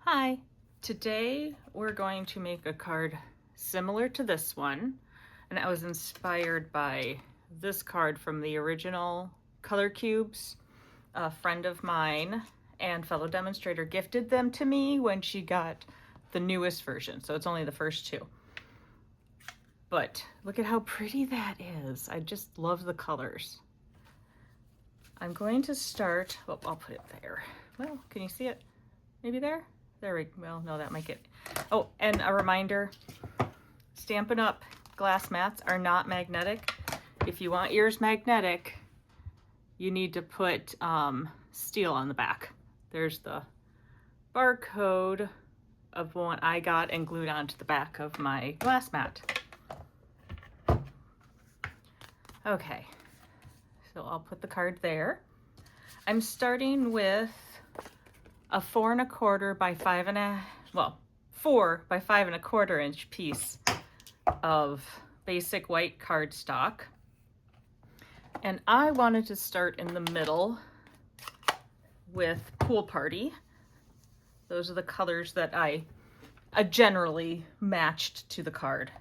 Hi, today we're going to make a card similar to this one, and I was inspired by this card from the original Color Cubes. A friend of mine and fellow demonstrator gifted them to me when she got the newest version, so it's only the first two. But look at how pretty that is. I just love the colors. I'm going to start, well, I'll put it there. Well, can you see it? Maybe there? There we go. Well, no, that might get... Oh, and a reminder, Stampin' Up! Glass mats are not magnetic. If you want yours magnetic, you need to put steel on the back. There's the barcode of one I got and glued onto the back of my glass mat. Okay, so I'll put the card there. I'm starting with a 4 1/4 by 4 by 5 1/4 inch piece of basic white cardstock. And I wanted to start in the middle with Pool Party. Those are the colors that I generally matched to the card.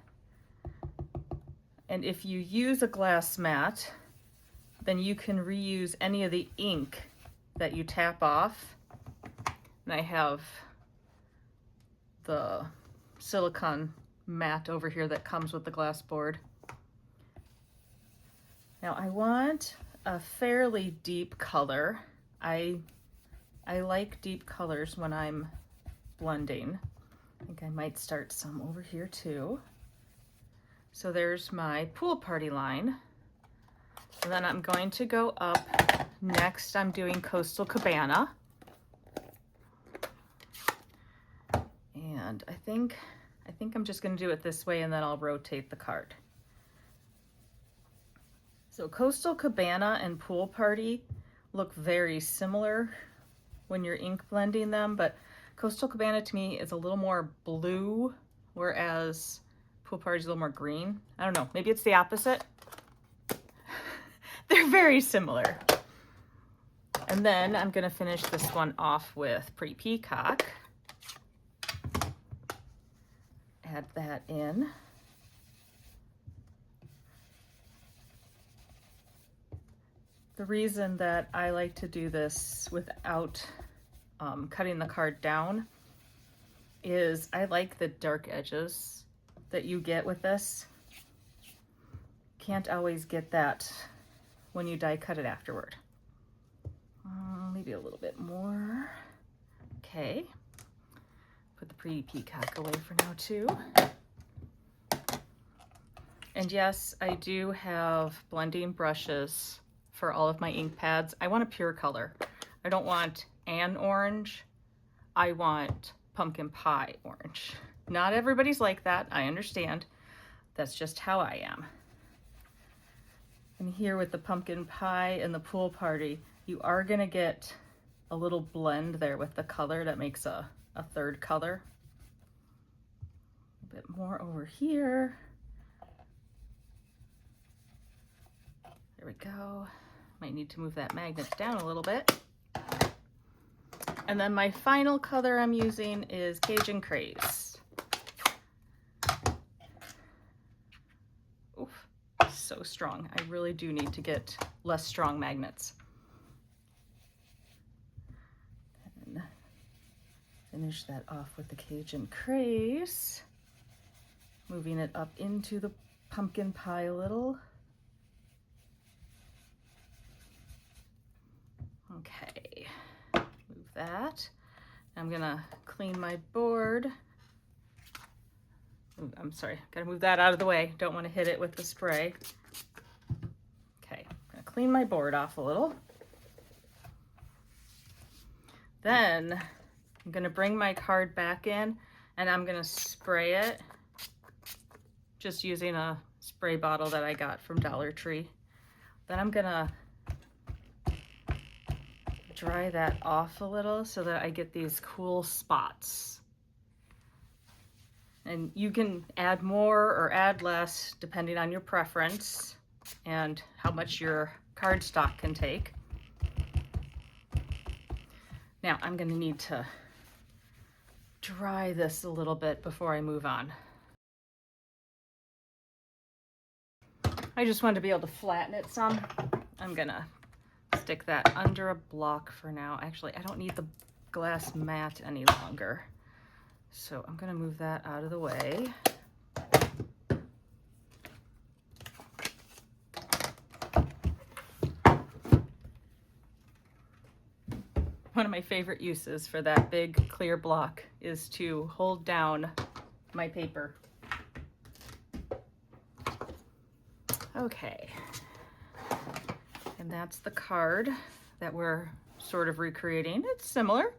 And if you use a glass mat, then you can reuse any of the ink that you tap off. And I have the silicone mat over here that comes with the glass board. Now I want a fairly deep color. I like deep colors when I'm blending. I think I might start some over here too. So there's my Pool Party line. And then I'm going to go up. Next I'm doing Coastal Cabana. And I think I'm just going to do it this way, and then I'll rotate the card. So Coastal Cabana and Pool Party look very similar when you're ink blending them, but Coastal Cabana to me is a little more blue, whereas Pool Party is a little more green. I don't know, maybe it's the opposite. They're very similar. And then I'm going to finish this one off with Pretty Peacock. Add that in. The reason that I like to do this without cutting the card down is I like the dark edges that you get with this. Can't always get that when you die cut it afterward. Maybe a little bit more. Okay. Put the Pretty Peacock away for now too. And yes, I do have blending brushes for all of my ink pads. I want a pure color. I don't want an orange. I want pumpkin pie orange. Not everybody's like that, I understand. That's just how I am. And here with the pumpkin pie and the Pool Party, you are gonna get a little blend there with the color that makes a third color. A bit more over here. There we go. Might need to move that magnet down a little bit. And then my final color I'm using is Cajun Craze. Oof, so strong. I really do need to get less strong magnets. And finish that off with the Cajun Craze. Moving it up into the pumpkin pie a little. Okay, move that. I'm gonna clean my board. Ooh, I'm sorry, gotta move that out of the way. Don't want to hit it with the spray. Okay, I'm gonna clean my board off a little. Then I'm gonna bring my card back in and I'm gonna spray it just using a spray bottle that I got from Dollar Tree. Then I'm gonna dry that off a little so that I get these cool spots. And you can add more or add less depending on your preference and how much your cardstock can take. Now I'm going to need to dry this a little bit before I move on. I just wanted to be able to flatten it some. I'm gonna stick that under a block for now. Actually, I don't need the glass mat any longer. So I'm gonna move that out of the way. One of my favorite uses for that big clear block is to hold down my paper. Okay, and that's the card that we're sort of recreating. It's similar.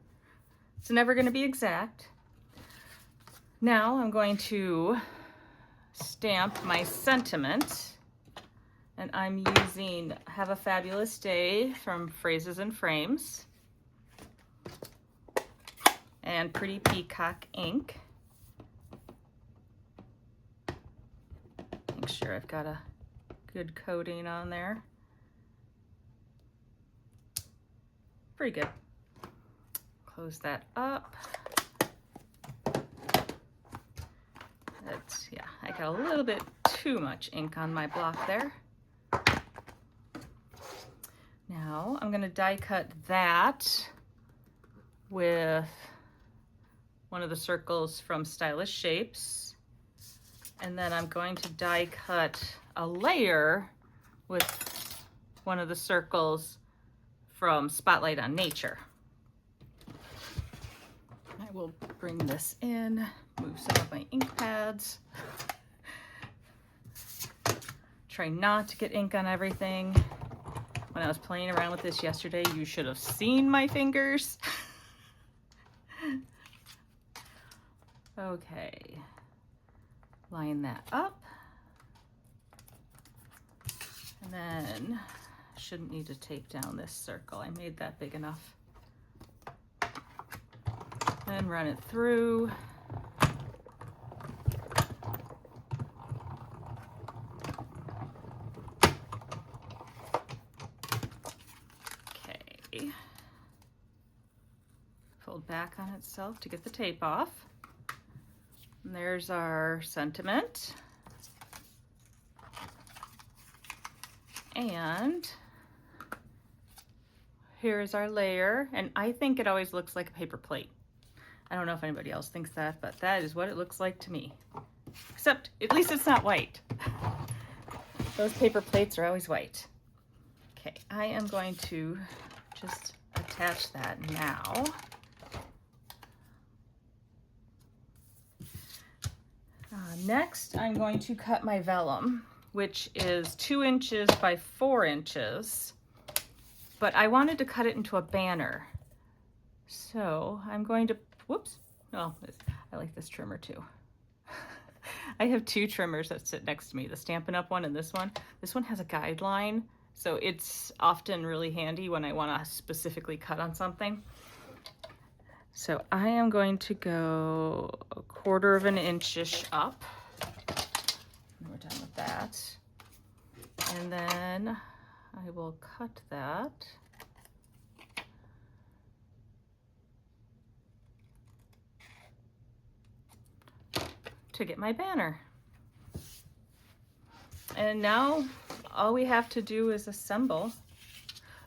It's never going to be exact. Now I'm going to stamp my sentiment, and I'm using Have a Fabulous Day from Phrases and Frames and Pretty Peacock ink. Make sure I've got a good coating on there. Pretty good. Close that up. That's, yeah, I got a little bit too much ink on my block there. Now I'm gonna die cut that with one of the circles from Stylish Shapes. And then I'm going to die cut a layer with one of the circles from Spotlight on Nature. I will bring this in, move some of my ink pads. Try not to get ink on everything. When I was playing around with this yesterday, you should have seen my fingers. Okay, line that up. And then, shouldn't need to tape down this circle. I made that big enough. Then run it through. Okay. Fold back on itself to get the tape off. And there's our sentiment. And here's our layer. And I think it always looks like a paper plate. I don't know if anybody else thinks that, but that is what it looks like to me. Except, at least it's not white. Those paper plates are always white. Okay, I am going to just attach that now. Next, I'm going to cut my vellum, which is 2 inches by 4 inches, but I wanted to cut it into a banner. So I'm going to, whoops, oh, I like this trimmer too. I have 2 trimmers that sit next to me, the Stampin' Up! One and this one. This one has a guideline, so it's often really handy when I want to specifically cut on something. So I am going to go 1/4 of an inch-ish up. And we're done with that. And then I will cut that. To get my banner. And now all we have to do is assemble.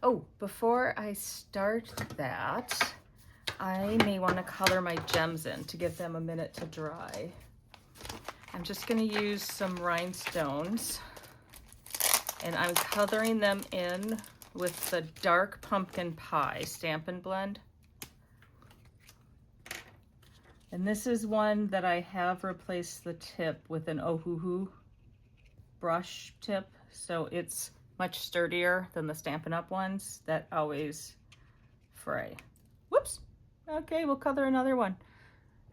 Oh, before I start that, I may want to color my gems in to give them a minute to dry. I'm just going to use some rhinestones, and I'm coloring them in with the dark pumpkin pie Stampin' Blend. And this is one that I have replaced the tip with an Ohuhu brush tip, so it's much sturdier than the Stampin' Up! Ones that always fray. Whoops! Okay, we'll color another one.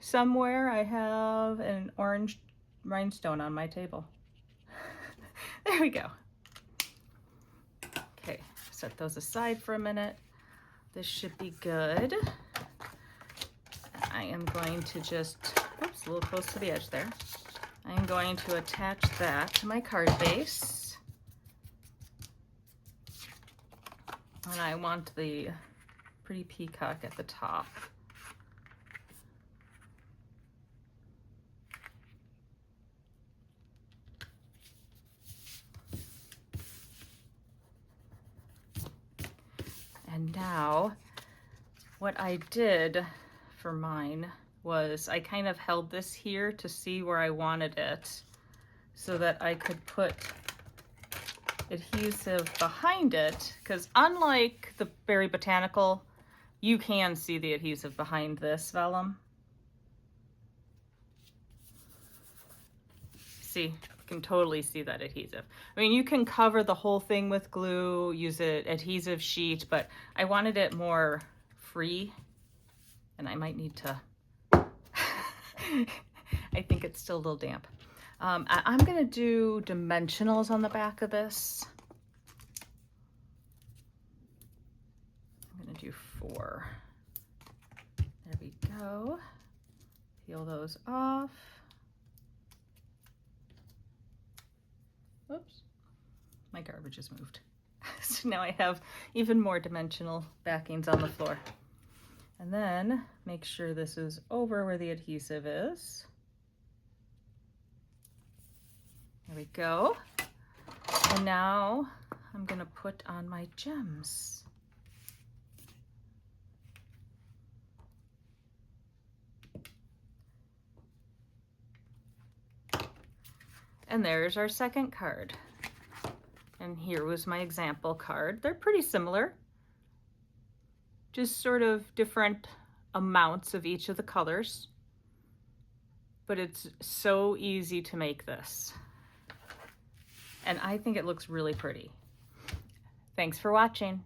Somewhere I have an orange rhinestone on my table. There we go. Okay, set those aside for a minute. This should be good. I am going to just, oops, a little close to the edge there. I am going to attach that to my card base. And I want the Pretty Peacock at the top. And now what I did for mine was I kind of held this here to see where I wanted it so that I could put adhesive behind it, because unlike the Berry Botanical, you can see the adhesive behind this vellum. See, you can totally see that adhesive. I mean, you can cover the whole thing with glue, use an adhesive sheet, but I wanted it more free, and I might need to, I think it's still a little damp. I'm gonna do dimensionals on the back of this. I'm gonna do 4. There we go. Peel those off. Whoops, my garbage has moved. So now I have even more dimensional backings on the floor. And then make sure this is over where the adhesive is. There we go. And now I'm gonna put on my gems. And there's our second card. And here was my example card. They're pretty similar, just sort of different amounts of each of the colors. But it's so easy to make this. And I think it looks really pretty. Thanks for watching.